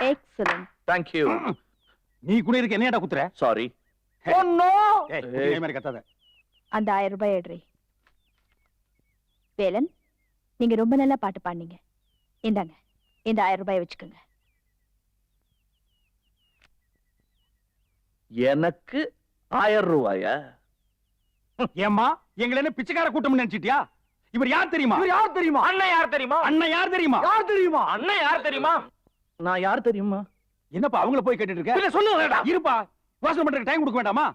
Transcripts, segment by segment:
Excellent. Thank you. நீ கூட இருக்க என்னடா குத்துற? சாரி. Oh no. ஏய் மாதிரி கத்தாத. அந்த 1000 ரூபாய் எடுறி. வேலன், நீங்க ரொம்ப நல்லா பாட்டு பாடுனீங்க. இந்தாங்க, இந்த 1000 ரூபாய் வச்சுக்கோங்க. எனக்கு 1000 ரூபாயா? ஏம்மா எங்களை என்ன பிச்சைக்கார கூட்டம் நினைச்சிட்டியா? இவர் யார் தெரியுமா? இவர் யார் தெரியுமா? அண்ணன் யார் தெரியுமா? அண்ணன் யார் தெரியுமா? யார் தெரியுமா? அண்ணன் யார் தெரியுமா? நான் யார் தெரியுமா? என்னப்பா அவங்கள போய் கேட்டுட்டு இருக்க? இல்ல சொல்லுடா. இருப்பா, யோசனை பண்றதுக்கு டைம் கொடுக்க வேண்டாமா?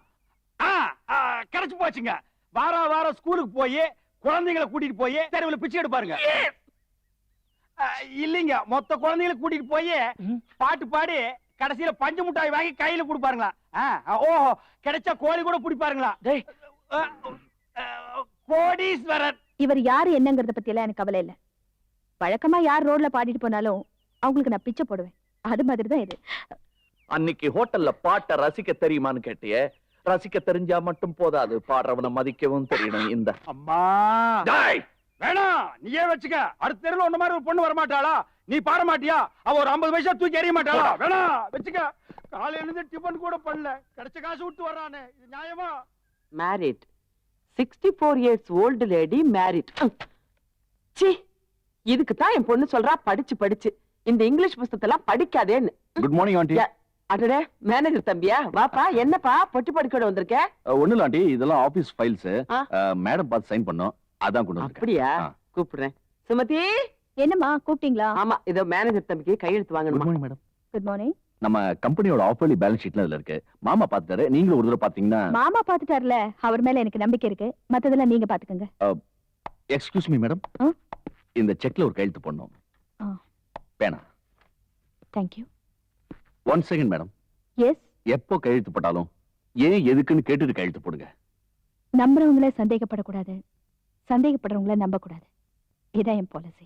கிடைச்சு போச்சுங்க. வாரம் ஸ்கூலுக்கு போய் குழந்தைகளை கூட்டிட்டு போய் தெருவில் பிச்சை எடுப்பாருங்க. இல்லீங்க, மொத்த குழந்தைகளை கூட்டிட்டு போய் பாட்டு பாடி கடைசியில பஞ்சு முட்டாய் வாங்கி கையில கொடுப்பாருங்களா? ஓஹோ, கிடைச்சா கோழி கூட பிடிப்பாருங்களா? கோடீஸ்வரர். இவர் யாரு என்னங்கறத பத்தி எல்லாம் எனக்கு கவலை இல்ல. வழக்கமா யார் ரோட்ல பாடிட்டு போனாலும் அவங்களுக்கு நான் பிச்சை போடுவேன். அது மாதிரிதான் இது. அன்னைக்கு ஹோட்டல்ல பாட்ட ரசிக்க தெரியுமான்னு கேட்டியே. ரசிக்க தெரிஞ்சா மட்டும் போதாது, பாடுறவனை மதிக்கவும் தெரியணும். இந்த அம்மா வேணாம், நீயே வச்சுக்க. அடுத்த தெருவில் ஒண்ணு மாதிரி ஒரு பொண்ணு வரமாட்டாளா? நீ பாட மாட்டியா? அவ ஒரு 50 பைசா தூக்கி எறிய மாட்டாளா? வேணாம், வச்சுக்க. காலையில இருந்து டிபன் கூட பண்ணல, கிடைச்ச காசு விட்டு வர்றானே, இது நியாயமா? Married. 64 years old lady married. சி, இதுக்கு தான் என் பொண்ணு சொல்றா படிச்சு இந்த இங்கிலீஷ் புத்தகத்தெல்லாம் படிக்காதேன்னு. Good morning aunty. அடடே, மேனேஜர் தம்பியா? வாப்பா. என்னப்பா பொட்டி படிக்கோட வந்திருக்க? ஒண்ணு இல்ல ஆண்டி, இதெல்லாம் ஆபீஸ் ஃபைல்ஸ். மேடம் பார்த்து சைன் பண்ணோம், அதான் கொண்டு வந்திருக்கேன். அப்படியா? கூப்பிடுறேன். சுமதி. என்னம்மா கூப்பிட்டீங்களா? ஆமா, இதோ மேனேஜர் தம்பிக்கு கையெழுத்து வாங்கணும். மேடம். Good morning. நம்ம கம்பெனியோட ஆஃபர்லி பேலன்ஸ் ஷீட்ல அதுல இருக்கு. மாமா பாத்துட்டாரு, நீங்களும் ஒரு தடவை பாத்தீங்கன்னா. மாமா பாத்துட்டாருல, அவர் மேல எனக்கு நம்பிக்கை இருக்கு. மத்ததெல்லாம் நீங்க பாத்துக்கங்க. எக்ஸ்கியூஸ் மீ மேடம், இந்த செக்ல ஒரு கையெழுத்து போடணும். பேனா. Thank you. 1 second madam. Yes. எப்போ கையெழுத்து போட்டாலும் ஏன் எதுக்குன்னு கேட்டுட்டு கையெழுத்து போடுங்க. நம்புறவங்கள சந்தேகப்படக்கூடாது, சந்தேகப்படுறவங்கள நம்ப கூடாது. இதான் என் பாலிசி.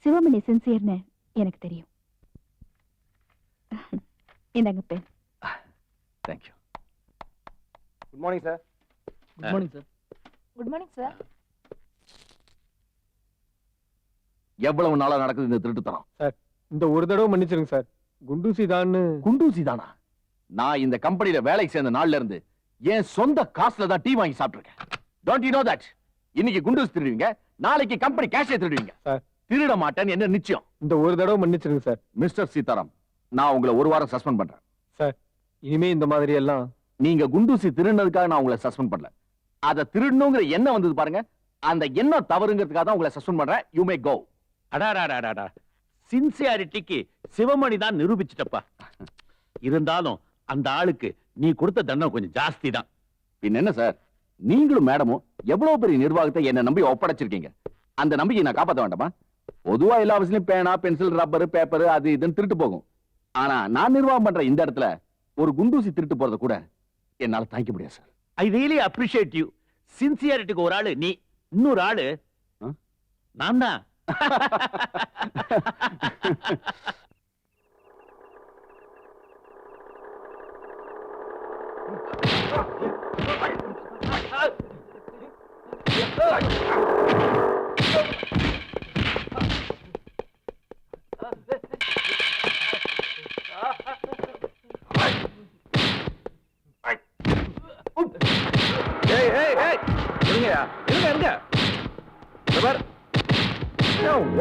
சிவமணி சின்சியர்னு எனக்கு தெரியும். இந்தாங்க pen. Thank you. Good morning sir. Good morning sir. Good morning sir. எவ்வளவு நாளா நடக்குது இந்த திருட்டுத்தனம்? சார், இந்த ஒரு தடவை மன்னிச்சிருங்க சார். குண்டூசி தான். குண்டூசி தானா? நான் இந்த கம்பெனில வேலைக்கு சேர்ந்த நாள்ல இருந்து என் சொந்த காசுல தான் டீ வாங்கி சாப்பிட்டிருக்கேன். Don't you know that? இன்னைக்கு குண்டூசி திருடுவீங்க, நாளைக்கு கம்பெனி கேஷே திருடுவீங்க. சார், திருட மாட்டேன்னு என்ன நிச்சயம்? இந்த ஒரு தடவை மன்னிச்சிருங்க சார். மிஸ்டர் சீதாராம், நான் உங்களை ஒரு வாரம் சஸ்பெண்ட் பண்றேன். சார், இனிமே இந்த மாதிரி எல்லாம். நீங்க குண்டூசி திருடினதுக்காக நான் உங்களை சஸ்பெண்ட் பண்ணல. அதை திருடணுங்கிற எண்ணம் வந்தது பாருங்க, அந்த எண்ணம் தவறுங்கிறதுக்காக தான் உங்களை சஸ்பெண்ட் பண்றேன். You may go. அடாடாடாடா, சின்சியாரிட்டிக்கு சிவமணி தான் நிரூபிச்சிட்டப்பா. இருந்தாலும் அந்த ஆளுக்கு நீ கொடுத்த தண்டனை கொஞ்சம் ஜாஸ்தி தான். பின்ன என்ன சார், நீங்களும் மேடமும் எவ்வளவு பெரிய நிர்வாகத்தை என்ன நம்பி ஒப்படைச்சிருக்கீங்க. அந்த நம்பிக்கை நான் காப்பாற்ற வேண்டாமா? பொதுவா எல்லா விஷயத்திலும் பேனா, பென்சில், ரப்பர், பேப்பர் அது இதுன்னு திருட்டு போகும். ஆனா நான் நிர்வாகம் பண்ற இந்த இடத்துல ஒரு குண்டூசி திருட்டு போறத கூட என்னால தாங்கிக்க முடியாது sir. I really appreciate you. சின்சியாரிட்டிக்கு ஒரு ஆளு நீ, இன்னொரு ஆளு நான் தான்.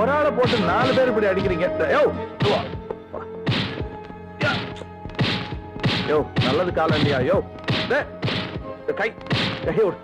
ஒரு ஆளை போட்டு 4 பேர் இப்படி அடிக்கிறீங்க. நல்லது காலம் இல்லையா? கை கையோடு.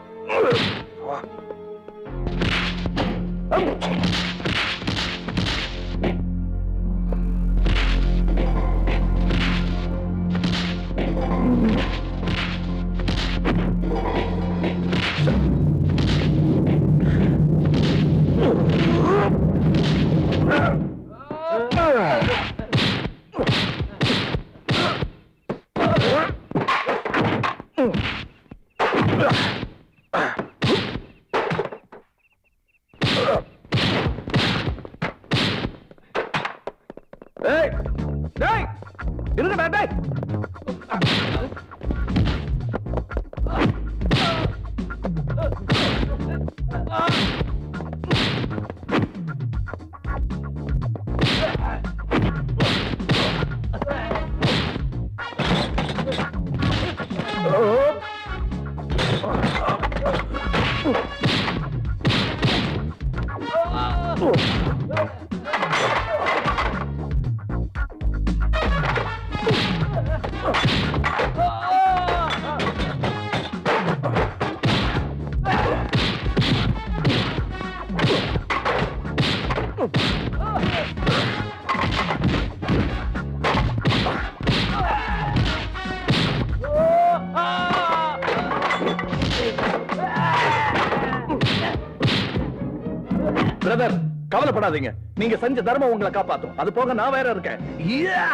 பிரதர், கவலைப்படாதீங்க. நீங்க செஞ்ச தர்மம் உங்களை காப்பாத்தும். அது போக நான் வேற இருக்கேன். யா!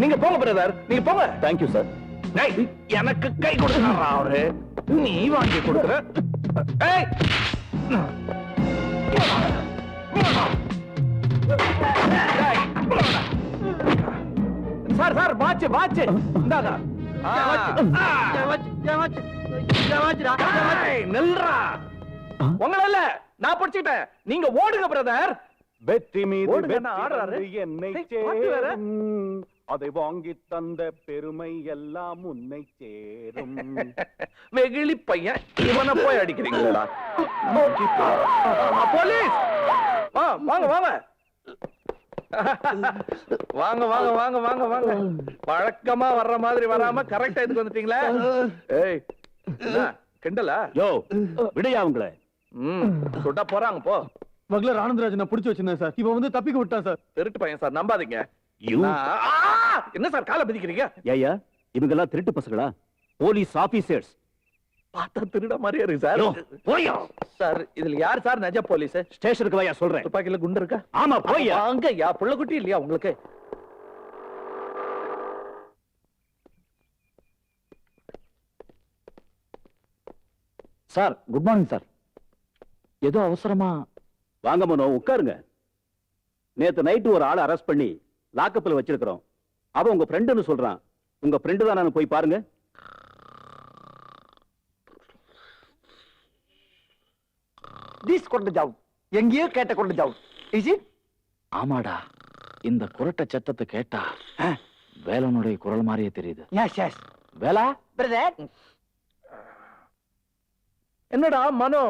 நீங்க போங்க பிரதர், நீங்க போங்க. Thank you sir. டேய், எனக்கு கை கொடுக்கறாரா அவரு? நீ வாங்கி கொடுக்கற? ஏய்! சார் சார், வாட்ச் வாட்ச் இந்தாங்க. நில்றா. உங்கள இல்ல, நான் பிடிச்சிட்டேன். நீங்க ஓடுங்க பிரதர். வெற்றி மீது ஓடுங்கன்னு ஆடுறாரு. என்னை டேய், பாட்டு வேற. சேரும். அதை வாங்கி தந்த பெருமை எல்லாம் உன்னை சேரும். வெகுளி பையன், இவனை போய் அடிக்கிறீங்களா? போலீஸ்! வாங்க வாங்க வாங்க வாங்க வாங்க வாங்க வாங்க. வழக்கமா வர்ற மாதிரி வராம கரெக்டா இதுக்கு வந்துட்டீங்களா? ஏய், என்ன, கிண்டலா? யோ விடையா அவங்கள? சுட்டா போறாங்க போ. மகளர் ஆனந்தராஜனை பிடிச்சு வச்சிருந்தேன் சார். இவன் வந்து தப்பிக்க விட்டான் சார். திருட்டு பையன் சார், நம்பாதீங்க. என்ன சார் காலை பிதிக்கிறீங்க? ஏயா இவங்க எல்லாம் திருட்டு பசங்களா? Police officers. பார்த்தா திருட மாதிரியே இருக்கு சார். போயா சார், இதுல யார் சார் நஜ போலீஸ்? ஸ்டேஷனுக்கு வாயா சொல்றேன். துப்பாக்கில குண்டு இருக்கா? ஆமா போயா. அங்கயா புள்ள குட்டி இல்லையா உங்களுக்கு? Sir good morning sir. ஏதோ அவசரமா? வாங்க மனோ, உட்காருங்க. நேத்து நைட்டு ஒரு ஆளை அரெஸ்ட் பண்ணி லாக்கப்ல வச்சிருக்கிறோம். அவன் உங்க ஃப்ரெண்டுன்னு சொல்றான். உங்க ஃப்ரெண்டு தான், நான் போய் பாருங்க. திஸ் கொண்டு ஜாவ், எங்கேயோ கேட்ட கொண்டு ஜாவ். Is it? ஆமாடா, இந்த குரட்ட சத்தத்தை கேட்டா வேலனுடைய குரல் மாதிரியே தெரியுது. S S. வேலா பிரதர், என்னடா மனோ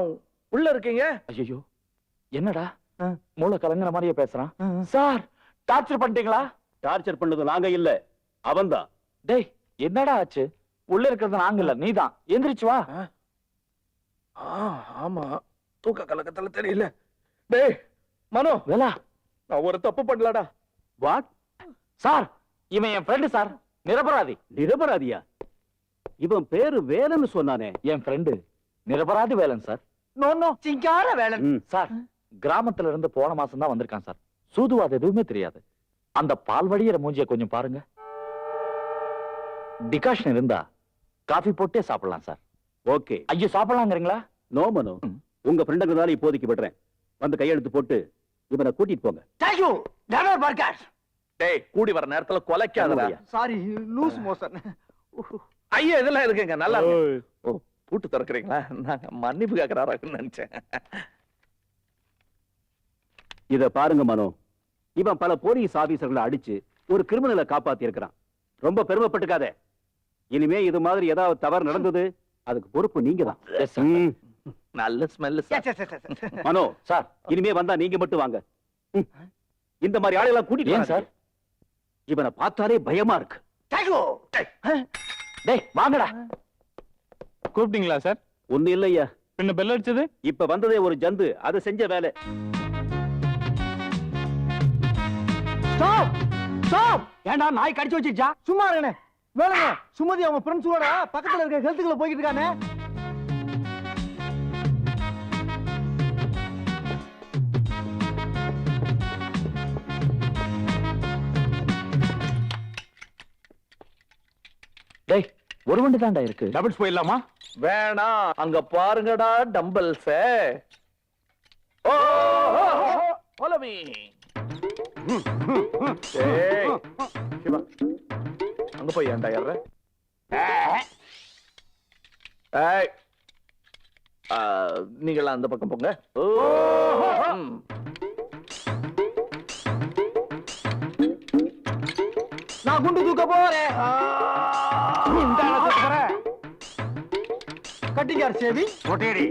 உள்ள இருக்கீங்க? ஐயோ, என்னடா மூளை கலங்குற மாதிரியே பேசுறான். சார், டார்ச்சர் பண்ணிட்டீங்களா? டார்ச்சர் பண்ணது நாங்க இல்ல, அவன்தான். டேய், என்னடா ஆச்சு? உள்ள இருக்கிறது நாங்க இல்ல, நீதான். எந்திரிச்சு வா. ஆமா, தூக்க கலக்கத்துல தெரியல. டேய் மனோ, வேலா, நான் ஒரு தப்பு பண்ணலடா. வாட்? சார், இவன் என் ஃப்ரெண்டு சார், நிரபராதி. நிரபராதியா? இவன் பேரு வேலன்னு சொன்னானே. என் ஃப்ரெண்டு நிரபராதி வேலன் சார். நோ நோ, சிங்கார வேலன். சார், கிராமத்துல இருந்து போன மாசம் தான் வந்திருக்கான் சார். சூதுவாது எதுவுமே தெரியாது. அந்த பால் வடிகிற மூஞ்சிய கொஞ்சம் பாருங்க. டிகாஷன் இருந்தா காஃபி போட்டே சாப்பிடலாம் சார். ஓகே. ஐயோ, சாப்பிடலாங்கிறீங்களா? நோ மனோ, உங்க ஃப்ரெண்டுங்கிறதால இப்போதைக்கு விடுறேன். வந்து கையெழுத்து போட்டு இவனை கூட்டிட்டு போங்க. Thank you never burger. டேய், கூடி வர நேரத்துல கொலைக்காதடா. Sorry, loose motion. ஐயா, இதெல்லாம் இருக்குங்க, நல்லா இருக்கு. ஓ, பூட்டு திறக்கிறீங்களா? நான் மன்னிப்பு கேட்கறாருன்னு நினைச்சேன். இத பாருங்க மனோ, இவன் பல போலீஸ் ஆபீசர்களை அடிச்சு ஒரு கிரிமினலை காப்பாத்தி இருக்கிறான். ரொம்ப பெருமைப்பட்டுக்காத. இனிமே இது மாதிரி ஏதாவது தவறு நடந்தது, அதுக்கு பொறுப்பு நீங்க தான். நல்ல ஸ்மெல் சார். மனோ சார், இனிமே வந்தா நீங்க மட்டும் வாங்க. இந்த மாதிரி ஆளுகளை கூட்டிட்டு ஏன் வாங்க சார்? இவனை பார்த்தாலே பயமா இருக்கு. Thank you. டேய், வாங்கடா. கூப்பிட்டீங்களா சார்? ஒண்ணு இல்லையா, பின்ன பெல் அடிச்சது? இப்ப வந்ததே ஒரு ஜந்து, அது செஞ்ச வேலை. Stop stop. ஏண்டா நாய் கடிச்சு வச்சிருச்சா? சும்மா இருங்கண்ணே. வேலைங்க, சுமதி அவங்க ஃப்ரெண்ட்ஸோட பக்கத்துல இருக்க ஹெல்த்துக்குள்ள போய்கிட்டு இருக்கானே. டேய், ஒரு வண்டி தான்டா இருக்கு. டபுள்ஸ் போயிடலாமா? வேணாம், அங்க பாருங்கடா டம்பல்ஸ். ஓ, follow me. ஏய், சிவா, அங்க போய் ஏன்டா ஏறுற? ஏய், நீங்களாம் அந்த பக்கம் போங்க. ம். குண்டு தூக்க போறேன் இந்தாள தூக்குற. கட்டிக்கார் சேவி ஒட்டேடி.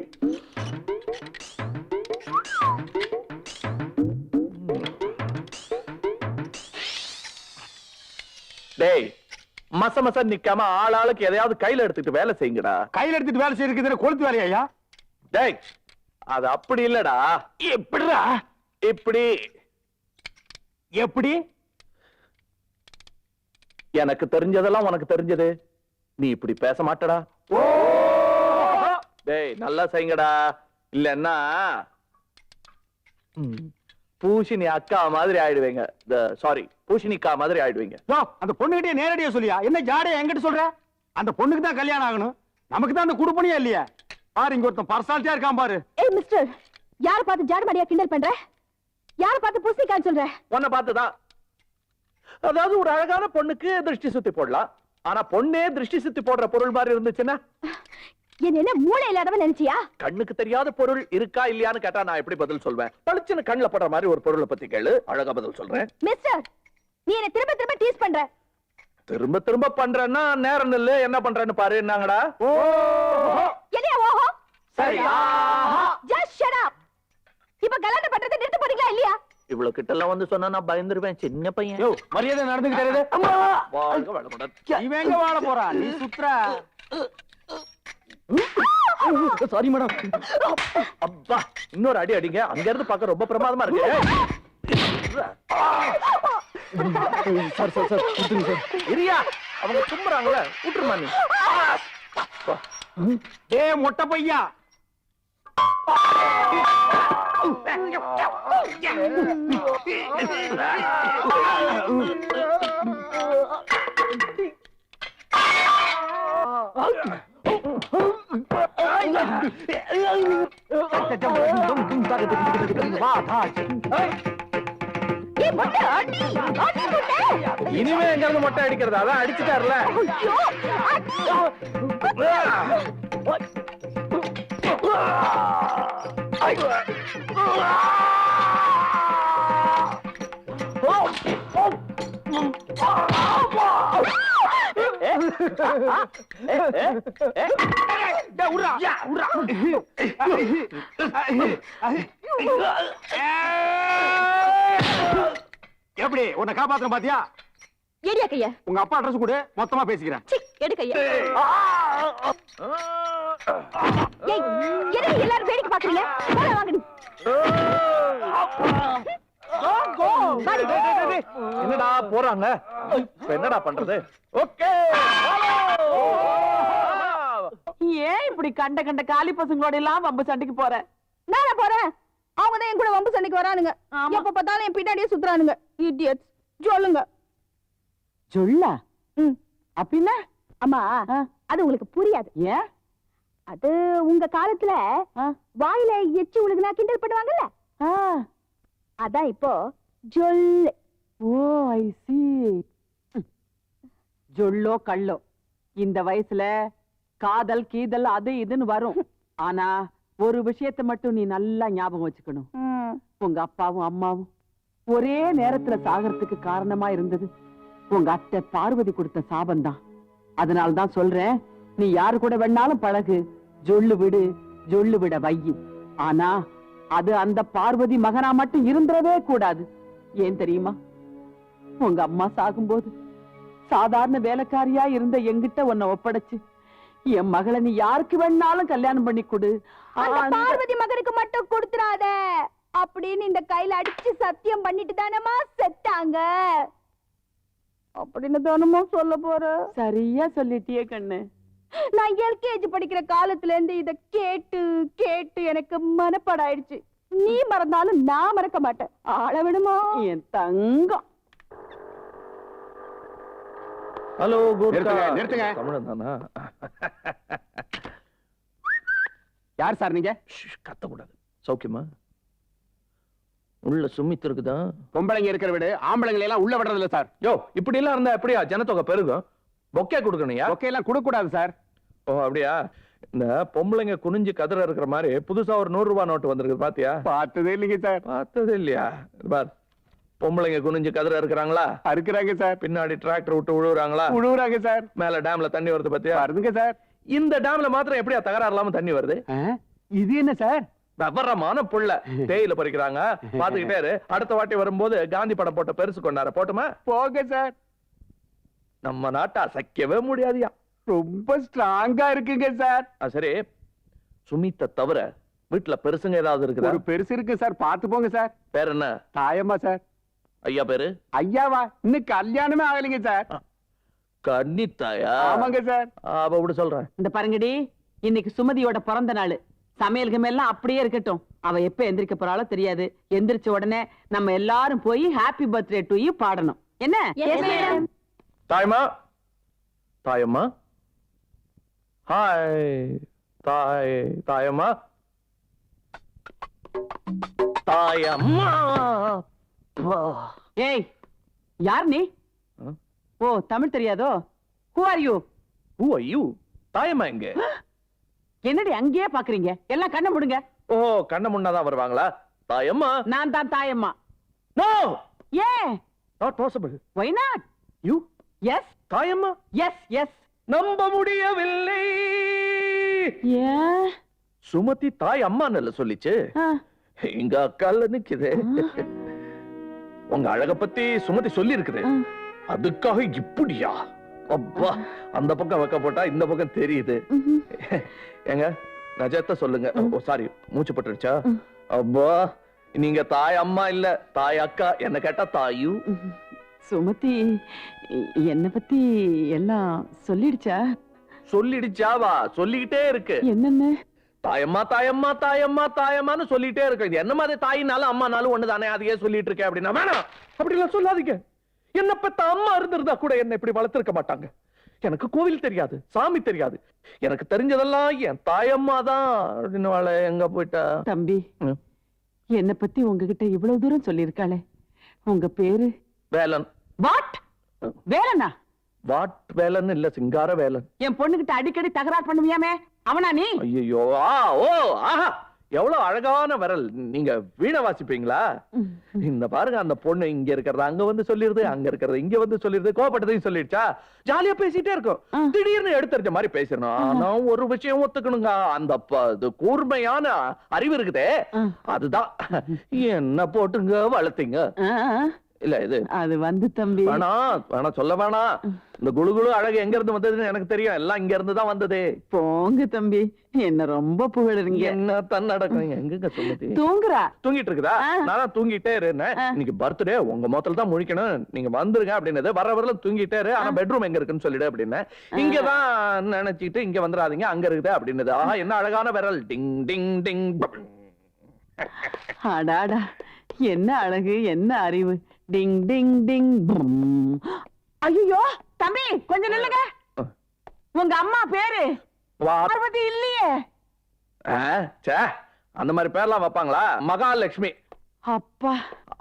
டேய் மச நிக்காம ஆளாளுக்கு எதையாவது கையில எடுத்துட்டு வேலை செய்யுங்கடா. கையில எடுத்துட்டு வேலை செய்யறதுக்கு கொளுத்து வேலையா? டேய் அது அப்படி இல்லடா. எப்படிடா? இப்படி எப்படி? எனக்கு தெரிஞ்சதெல்லாம் உனக்கு தெரிஞ்சது. நீ இப்படி பேச மாட்டடா. டேய் நல்லா செய்யுங்கடா. இல்லன்னா பூஷினி அக்கா மாதிரி ஆயிடுவீங்க. சாரி பூஷினிக்கா மாதிரி ஆயிடுவீங்க. அந்த பொண்ணுகிட்டே நேரடியா சொல்லியா? என்ன ஜாடையா என்கிட்ட சொல்ற? அந்த பொண்ணுக்கு தான் கல்யாணம் ஆகணும், நமக்கு தான் அந்த குடுப்பணியா இல்லையா? பாரு இங்க ஒருத்தன் பர்சனாலிட்டியா இருக்கான் பாரு. ஏய் மிஸ்டர், யார பார்த்து ஜாடமடியா கிண்டல் பண்ற? யார பார்த்து பூசணிக்கான்னு சொல்ற? உன்னை பார்த்துதான். அதாவது ஒரு அழகான பொண்ணுக்கு திருஷ்டி சுத்தி போடலாம். ஆனா பொண்ணே திருஷ்டி சுத்தி போடுற பொருள் மாதிரி இருந்துச்சுன்னா என்ன மூளை இல்லாதவன் நினைச்சியா? கண்ணுக்கு தெரியாத பொருள் இருக்கா இல்லையான்னு கேட்டா நான் எப்படி பதில் சொல்வேன்? பளிச்சுன்னு கண்ணுல படுற மாதிரி ஒரு பொருளை பத்தி கேளு, அழகா பதில் சொல்றேன். மிஸ்டர், நீ என்ன திரும்ப திரும்ப டீஸ் பண்ற. திரும்ப திரும்ப பண்றேன்னா நேரம் நில்லு, என்ன பண்றேன்னு பாரு. என்னங்கடா? என்னையா ஓஹோ? சரி. Just shut up. இப்ப கலாட்டை பண்றதை நிறுத்த போறீங்களா இல்லையா? இவ்வளவு கிட்ட எல்லாம் வந்து சொன்னா நான் பயந்துருவேன். சின்ன பையன். யோ மரியாதை நடந்துகிட்டே. வாழ்க வளமுடன். இவன் எங்க வாழ போறான்? நீ சுத்ரா. Sorry madam. அப்பா இன்னொரு அடி அடிங்க. அங்க இருந்து பார்க்க ரொம்ப பிரமாதமா இருக்கு. சார் சார் சார் கொடுத்துருங்க சார். இரியா அவங்க தும்புறாங்களே, விட்டுருமா நீ. ஏய் மொட்டை பையா, ஏய் மொட்டை அடி அடி மொட்டை. இனிமே எங்க இருந்து மொட்டை அடிக்கிறது? அதான் அடிச்சுட்டாருல. ஐயோ எப்படி உன்னை காப்பாத்துறேன் பாத்தியா? ஏடியா கையா. உங்க அப்பா அட்ரஸ் கொடு, மொத்தமா பேசிக்கிறேன். சி எடு கையா. ஏய் என்ன எல்லாரும் வேடிக்கை பாக்குறீங்க? போல வாங்க நீ. என்னடா போறாங்க? இப்ப என்னடா பண்றது? ஓகே ஏன் இப்படி கண்ட கண்ட காலி பசங்களோட எல்லாம் வம்பு சண்டைக்கு போற? நானே போறேன். அவங்க தான் என் கூட வம்பு சண்டைக்கு வரானுங்க. எப்ப பார்த்தாலும் என் பின்னாடியே சுத்துறானுங்க. இடியட்ஸ். சொல்லுங்க. சொல்லா? அப்படின்னா? அம்மா அது உங்களுக்கு புரியாது. ஏன்? அது உங்க காலத்துல வாயில எச்சி உழுகுனா கிண்டல் பண்ணுவாங்கல்ல, அதான் இப்போ ஜொல்லு. ஓ ஐ சி. ஜொல்லோ கள்ளோ இந்த வயசுல காதல் கீதல் அது இதுன்னு வரும். ஆனா ஒரு விஷயத்தை மட்டும் நீ நல்லா ஞாபகம் வச்சுக்கணும். உங்க அப்பாவும் அம்மாவும் ஒரே நேரத்துல சாகறதுக்கு காரணமா இருந்தது உங்க அத்தை பார்வதி கொடுத்த சாபம்தான். அதனால்தான் சொல்றேன், நீ யாரு கூட வேணாலும் பழகு, ஜொல்லு விடு, ஜொல்லு விட வையி. ஆனா அது அந்த பார்வதி மகனா மட்டும் இருந்துடவே கூடாது. ஏன் தெரியுமா? உங்க அம்மா சாகும்போது சாதாரண வேலைக்காரியா இருந்த என்கிட்ட உன்னை ஒப்படைச்சு என் மகளை நீ யாருக்கு வேணாலும் கல்யாணம் பண்ணி கொடு, பார்வதி மகனுக்கு மட்டும் கொடுத்துறாத அப்படின்னு இந்த கையில அடிச்சு சத்தியம் பண்ணிட்டு தானமா செத்தாங்க அப்படின்னு தானமா சொல்ல போற. சரியா சொல்லிட்டியே கண்ணு. நான் எல்கேஜி படிக்கிற காலத்துல இருந்து இத கேட்டு கேட்டு எனக்கு மனப்பாடாயிடுச்சு. நீ மறந்தாலும் நான் மறக்க மாட்டேன். ஆள விடுமா என் தங்கம். ஹலோ நிறுத்துங்க. தமிழன் தானா? யார் சார் நீங்க? கத்தக்கூடாது. சௌக்கியமா? உள்ள சுமித்து இருக்குதா? பொம்பளைங்க இருக்கிற வீடு ஆம்பளைங்களை எல்லாம் உள்ள விடுறது இல்ல சார். யோ இப்படி எல்லாம் இருந்தா எப்படியா ஜனத்தொகை பெருகும்? பொக்கே கொடுக்கணும்யா. பொக்கே எல்லாம் கொடுக்க கூடாது சார். ஓ அப்படியா? இந்த பொம்பளைங்க குனிஞ்சு கதிர இருக்கிற மாதிரி புதுசா ஒரு 100 ரூபாய் நோட்டு வந்திருக்கு பாத்தியா? பார்த்ததே இல்லைங்க சார். பார்த்தது இல்லையா? பார் பொம்பளைங்க குனிஞ்சு கதிர இருக்கிறாங்களா? அறுக்குறாங்க சார். பின்னாடி டிராக்டர் விட்டு உழுவுறாங்களா? உழுவுறாங்க சார். மேல டேம்ல தண்ணி வருது பத்தியா? வருதுங்க சார். இந்த டேம்ல மாத்திரம் எப்படியா தகராறு இல்லாம தண்ணி வருது? இது என்ன சார்? விவரமான புள்ள. தேயில பறிக்கிறாங்க, பாத்துக்கிட்டே இரு. அடுத்த வாட்டி வரும்போது காந்தி படம் போட்ட பெருசு கொண்டார போட்டுமா? போக சார். நம்ம நாட்டை அசைக்கவே முடியாதியா. ரொம்ப ஸ்ட்ராங்கா இருக்குங்க சார். சரி, சுமித்தை தவிர வீட்டுல பெருசுங்க ஏதாவது இருக்குதா? ஒரு பெருசு இருக்கு சார், பாத்து போங்க சார். பேர் என்ன? தாயம்மா சார். ஐயா பேரு? ஐயாவா? இன்னும் கல்யாணமே ஆகலைங்க சார். கன்னித்தாயா? ஆமாங்க சார். அவ அப்படி சொல்றேன். இந்த பாருங்கடி, இன்னைக்கு சுமதியோட பிறந்த நாள். சமையல்கம் எல்லாம் அப்படியே இருக்கட்டும். அவ எப்ப எந்திரிக்க போறாளோ தெரியாது. எந்திரிச்ச உடனே நம்ம எல்லாரும் போய் ஹாப்பி பர்த்டே டு யூ பாடணும். என்ன? தாயம்மா, தாயம்மா, ஹாய். தாயம்மா, தாயம்மா. ஏய், யார் நீ? ஆ? ஓ, தமிழ் தெரியாதோ? Who are you? Who are you? தாயம்மா எங்க? என்னடி அங்கேயே பாக்குறீங்க? எல்லாம் கண்ணை முடுங்க. ஓ, கண்ண முன்னாதான் வருவாங்களா? தாயம்மா. நான் தான் தாயம்மா. No, ஏன்? not possible. Why not? You? Yes, தாயம்மா, yes, yes. நம்ப முடியவில்லை. ஏன்? சுமதி தாய் அம்மான்னு சொல்லிச்சு. ஆ. எங்க அக்கால நிக்குது. உங்க அழக பத்தி சுமதி சொல்லி இருக்குது. ஆ. அதுக்காக இப்படியா? அப்பா, அந்த பக்கம் வைக்க போட்டா இந்த பக்கம் தெரியுது. ம்ஹும். ஏங்க, நஜத்தை சொல்லுங்க. சாரி, மூச்சு பட்டுடுச்சா? அப்பா, நீங்க தாய் அம்மா இல்ல, தாய் அக்கா. என்ன கேட்டா தாயு. சுமதி என்ன பத்தி எல்லாம் சொல்லிடுச்சா? சொல்லிடுச்சாவா? சொல்லிக்கிட்டே இருக்கு. என்னன்னு? தாயம்மா, தாயம்மா, தாயம்மா, தாயம்மான்னு சொல்லிட்டே இருக்கு. இது என்ன மாதிரி தாயினாலும் அம்மானாலும் ஒண்ணுதானே, அதையே சொல்லிட்டு இருக்கேன் அப்படின்னா வேணாம். அப்படி எல்லாம் சொல்லாதீங்க. என்ன பெத்த அம்மா இருந்திருந்தா கூட என்ன இப்படி வளர்த்திருக்க மாட்டாங்க. எனக்கு கோவில் தெரியாது, சாமி தெரியாது. எனக்கு தெரிஞ்சதெல்லாம் என் தாயம்மா தான் அப்படின்னு. எங்க போயிட்டா? தம்பி, ம். என்ன பத்தி உங்ககிட்ட இவ்வளவு தூரம் சொல்லிருக்காளே. உங்க பேரு? வேலன். வாட்? வேலனா? வாட் வேலன் இல்ல, சிங்கார வேலன். என் பொண்ணுகிட்ட அடிக்கடி தகராறு பண்ணுவியாமே, அவனா நீ? ஐயோ, ஆஹா, எவ்வளவு அழகான விரல். நீங்க வீணை வாசிப்பீங்களா? இந்த பாருங்க, அந்த பொண்ணு இங்க இருக்கிறது அங்க வந்து சொல்லிருது, அங்க இருக்கிறது இங்க வந்து சொல்லிருது. கோபப்பட்டதையும் சொல்லிடுச்சா? ஜாலியா பேசிட்டே இருக்கும். திடீர்னு எடுத்துருச்ச மாதிரி பேசணும். ஆனா ஒரு விஷயம் ஒத்துக்கணுங்க, அந்த கூர்மையான அறிவு இருக்குதே, அதுதான் என்ன போட்டுங்க வளர்த்தீங்க. இல்ல இது அது வந்து தம்பி, வேணாம் சொல்ல வேணாம். இந்த குழுகுழு அழகு எங்க இருந்து வந்ததுன்னு எனக்கு தெரியும். எல்லாம் இங்க இருந்து தான் வந்தது. போங்க தம்பி, என்ன ரொம்ப புகழுறீங்க. என்ன தன்னடக்கம் எங்க சொல்லுது? தூங்குறா? தூங்கிட்டு இருக்குதா? நான் தூங்கிட்டே இருந்தேன். இன்னைக்கு பர்த்டே, உங்க மொத்தல தான் முழிக்கணும், நீங்க வந்துருங்க அப்படின்னு. வர வரல தூங்கிட்டே இரு, ஆனா பெட்ரூம் எங்க இருக்குன்னு சொல்லிடு அப்படின்னு. இங்கதான் நினைச்சிட்டு இங்க வந்துடாதீங்க, அங்க இருக்குது அப்படின்னு. ஆஹா, என்ன அழகான விரல். டிங் டிங் டிங். அடாடா, என்ன அழகு, என்ன அறிவு. டிங் டிங் டிங். ஐயோ தம்பி, கொஞ்சம் நில்லுங்க. உங்க அம்மா பேரு பார்வதி இல்லையே? அந்த மாதிரி பேர்லாம் வைப்பாங்களா? மகாலட்சுமி. அப்பா.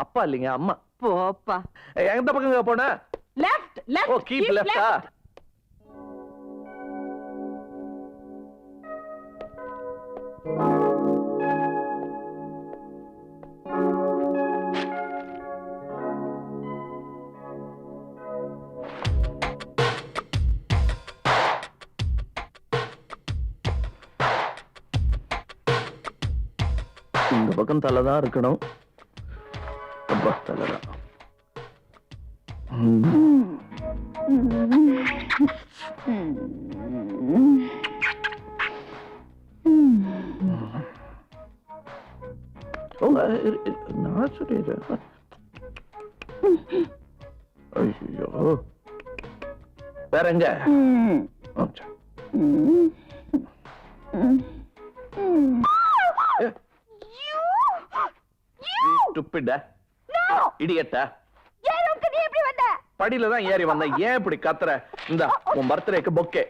அப்பா இல்லைங்க, அம்மா. போப்பா. எந்த பக்கம் போன? லெஃப்ட் ஓ, லெஃப்ட். கீப் லெஃப்டா? இந்த பக்கம் தலைதான் இருக்கணும். அப்பா, தலைதான். நான் சொல்லிடுறேன். ஐயோ, வேற எங்க? இடியட்டா, படியில தான் ஏறி வந்த. ஏன் இப்படி கத்துற? இந்த உன் பர்த்டேக்கு பொக்கே.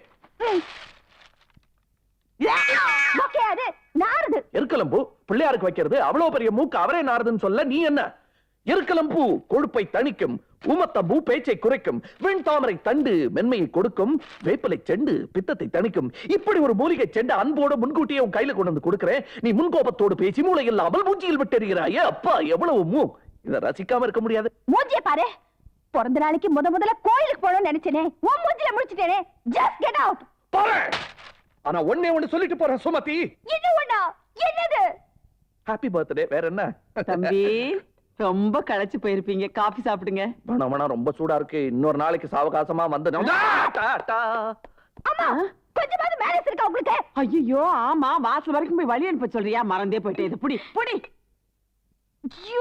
எருக்கலம்பூ பிள்ளையாருக்கு வைக்கிறது. அவ்வளவு பெரிய மூக்கு அவரே நாறுதுன்னு சொல்ல நீ என்ன? எருக்கலம்பூ கொழுப்பை தணிக்கும், ஊமத்தம்பூ பேச்சை குறைக்கும், வெண் தாமரை தண்டு மென்மையை கொடுக்கும், வேப்பிலை செண்டு பித்தத்தை தணிக்கும். இப்படி ஒரு மூலிகை செண்டு அன்போடு முன்கூட்டியே உன் கையில கொண்டு வந்து கொடுக்கிறேன். நீ முன்கோபத்தோடு பேசி மூளை இல்லாமல் மூச்சியில் விட்டெறிகிறாயே. அப்பா, எவ்வளவு இத ரசிக்காம இருக்க முடியாது. மூஞ்சிய பாரு. பிறந்த நாளைக்கு முதல்ல கோயிலுக்கு போகணும்னு நினைச்சேனே, உன் மூஞ்சில முடிச்சிட்டேனே. Just get out. போறேன். ஆனா ஒண்ணே ஒண்ணு சொல்லிட்டு போறேன் சுமதி. இது ஒண்ணா? என்னது? Happy birthday. வேற என்ன? தம்பி ரொம்ப களைச்சு போயிருப்பீங்க, காபி சாப்பிடுங்க. வேணாம் ரொம்ப சூடா இருக்கு. இன்னொரு நாளைக்கு சாவகாசமா வந்து அம்மா, கொஞ்சமாவது மேனேஜ் இருக்கா உங்களுக்கு? ஐயோ ஆமா, வாசல் வரைக்கும் போய் வழி அனுப்ப சொல்றியா? மறந்தே போயிட்டே. இது புடி புடி. ஐயோ